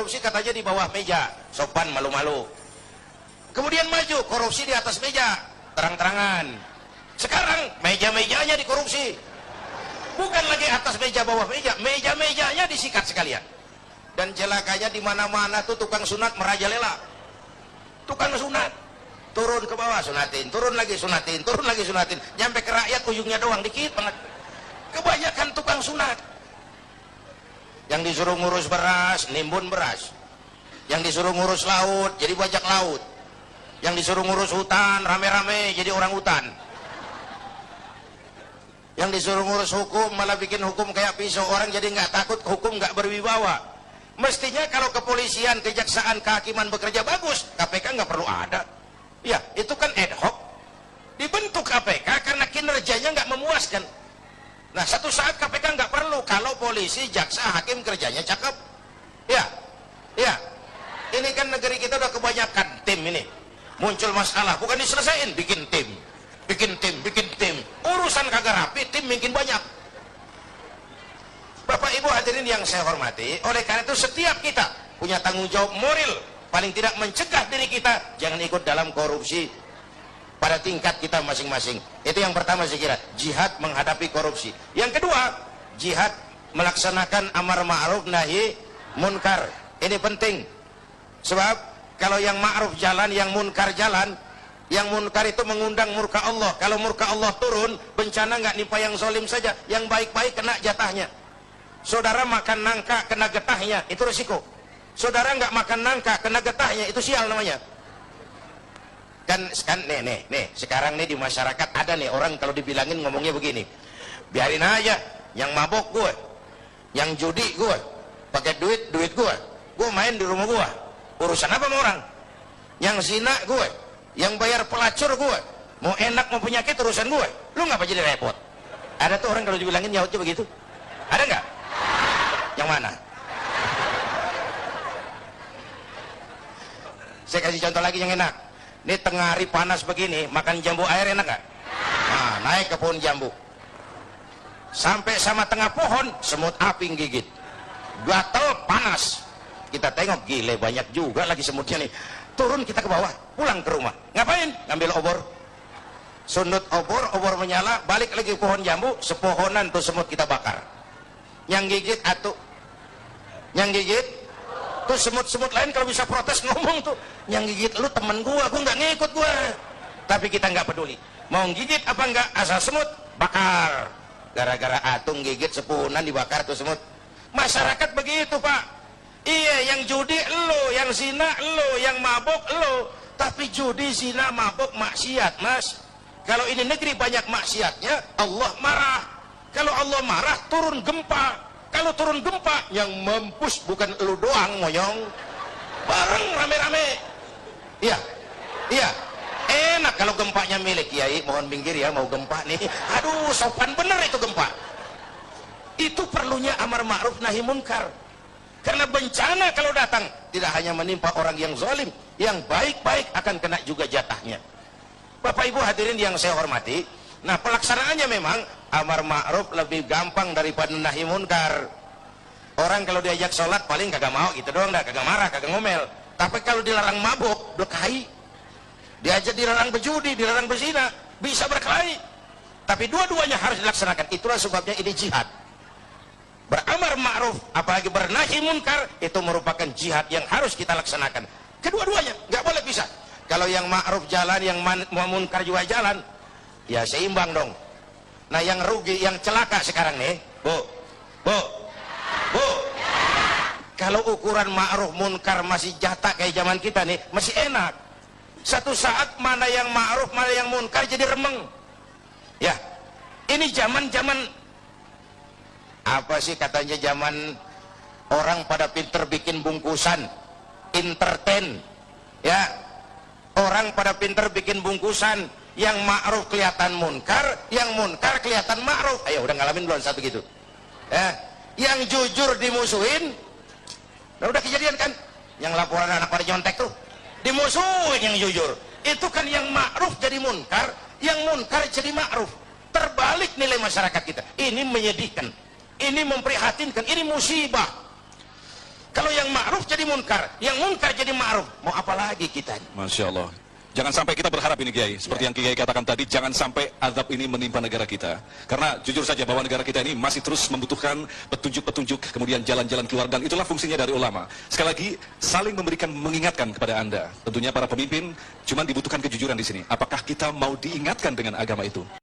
korupsi katanya di bawah meja, sopan malu-malu. Kemudian maju, korupsi di atas meja, terang-terangan. Sekarang meja-mejanya dikorupsi. Bukan lagi atas meja, bawah meja, meja-mejanya disikat sekalian. Dan celakanya di mana-mana tuh tukang sunat merajalela. Tukang sunat turun ke bawah sunatin, turun lagi sunatin, turun lagi sunatin, nyampe ke rakyat ujungnya doang dikit banget. Kebanyakan tukang sunat. Yang disuruh ngurus beras, nimbun beras. Yang disuruh ngurus laut, jadi bajak laut. Yang disuruh ngurus hutan, rame-rame jadi orang hutan. Yang disuruh ngurus hukum, malah bikin hukum kayak pisau. Orang jadi nggak takut, hukum nggak berwibawa. Mestinya kalau kepolisian, kejaksaan, kehakiman bekerja bagus, KPK nggak perlu ada. Ya, itu kan ad hoc. Dibentuk KPK karena kinerjanya nggak memuaskan. Nah, satu saat KPK nggak perlu kalau polisi, jaksa, hakim kerjanya cakep. Ya, ya. Ini kan negeri kita udah kebanyakan tim ini. Muncul masalah, bukan diselesain, bikin tim. Bikin tim, bikin tim. Urusan kagak rapi, tim makin banyak. Bapak Ibu hadirin yang saya hormati, oleh karena itu setiap kita punya tanggung jawab moral, paling tidak mencegah diri kita jangan ikut dalam korupsi pada tingkat kita masing-masing. Itu yang pertama saya kira, jihad menghadapi korupsi. Yang kedua, jihad melaksanakan amar ma'ruf nahi munkar. Ini penting. Sebab kalau yang ma'ruf jalan, yang munkar jalan, yang munkar itu mengundang murka Allah. Kalau murka Allah turun, bencana nggak nimpa yang zalim saja, yang baik-baik kena jatahnya. Saudara makan nangka kena getahnya, itu resiko. Saudara nggak makan nangka kena getahnya, itu sial namanya. Kan nih, sekarang nih di masyarakat ada nih orang kalau dibilangin ngomongnya begini, biarin aja, yang mabok gue, yang judi gue, pakai duit gue main di rumah gue, urusan apa sama orang? Yang zina gue, yang bayar pelacur gue, mau enak mau penyakit urusan gue, lu ngapa jadi repot? Ada tuh orang kalau dibilangin nyautnya begitu, ada nggak? Yang mana? Saya kasih contoh lagi yang enak. Ini tengah hari panas begini, makan jambu air enak gak? Nah, naik ke pohon jambu. Sampai sama tengah pohon, semut api gigit. Gatel, panas. Kita tengok, gile banyak juga lagi semutnya nih. Turun kita ke bawah, pulang ke rumah. Ngapain? Ngambil obor. Sundut obor, obor menyala, balik lagi ke pohon jambu, sepohonan tuh semut kita bakar. Yang gigit atuh. Yang gigit tuh semut-semut lain kalau bisa protes ngomong tuh, yang gigit lu temen gua nggak ngikut gua. Tapi kita nggak peduli, mau gigit apa enggak, asal semut bakar. Gara-gara atung gigit sepunan dibakar tuh semut. Masyarakat begitu Pak. Iya, yang judi lo, yang zina lo, yang mabok lo. Tapi judi, zina, mabok maksiat Mas. Kalau ini negeri banyak maksiatnya, Allah marah. Kalau Allah marah turun gempa. Kalau turun gempa, yang mampus bukan lu doang, moyong. Bareng rame-rame. Iya, iya. Enak kalau gempanya milik Kiai, mohon minggir ya, mau gempa nih. Aduh, sopan bener itu gempa. Itu perlunya amar ma'ruf nahi munkar. Karena bencana kalau datang, tidak hanya menimpa orang yang zalim, yang baik-baik akan kena juga jatahnya. Bapak Ibu hadirin yang saya hormati, nah pelaksanaannya memang amar ma'ruf lebih gampang daripada nahi munkar. Orang kalau diajak sholat paling kagak mau gitu doang, dah kagak marah, kagak ngomel. Tapi kalau dilarang mabuk, berkelahi. Diajak dilarang berjudi, dilarang berzina, bisa berkelahi. Tapi dua-duanya harus dilaksanakan. Itulah sebabnya ini jihad. Beramar ma'ruf, apalagi bernahi munkar, itu merupakan jihad yang harus kita laksanakan. Kedua-duanya nggak boleh pisah. Kalau yang ma'ruf jalan, yang munkar juga jalan, ya seimbang dong. Nah yang rugi, yang celaka sekarang nih, Bu, kalau ukuran ma'ruf munkar masih jatah kayak zaman kita nih, masih enak. Satu saat mana yang ma'ruf, mana yang munkar jadi remeng. Ya, ini zaman-zaman apa sih katanya, zaman orang pada pinter bikin bungkusan, entertain, ya. Orang pada pinter bikin bungkusan, yang ma'ruf kelihatan munkar, yang munkar kelihatan ma'ruf. Ayo udah ngalamin belum satu gitu? Ya, yang jujur dimusuhin. Nah, udah kejadian kan? Yang laporan anak pada nyontek tuh, dimusuhin yang jujur. Itu kan yang ma'ruf jadi munkar, yang munkar jadi ma'ruf. Terbalik nilai masyarakat kita. Ini menyedihkan, ini memprihatinkan, ini musibah. Kalau yang ma'ruf ma'ruf jadi munkar, yang munkar jadi ma'ruf. Mau apa lagi kita? Masya Allah. Jangan sampai kita berharap ini Kiai, seperti yang Kiai katakan tadi, jangan sampai azab ini menimpa negara kita. Karena jujur saja bahwa negara kita ini masih terus membutuhkan petunjuk-petunjuk, kemudian jalan-jalan keluar, dan itulah fungsinya dari ulama. Sekali lagi, saling memberikan, mengingatkan kepada Anda. Tentunya para pemimpin, cuma dibutuhkan kejujuran di sini. Apakah kita mau diingatkan dengan agama itu?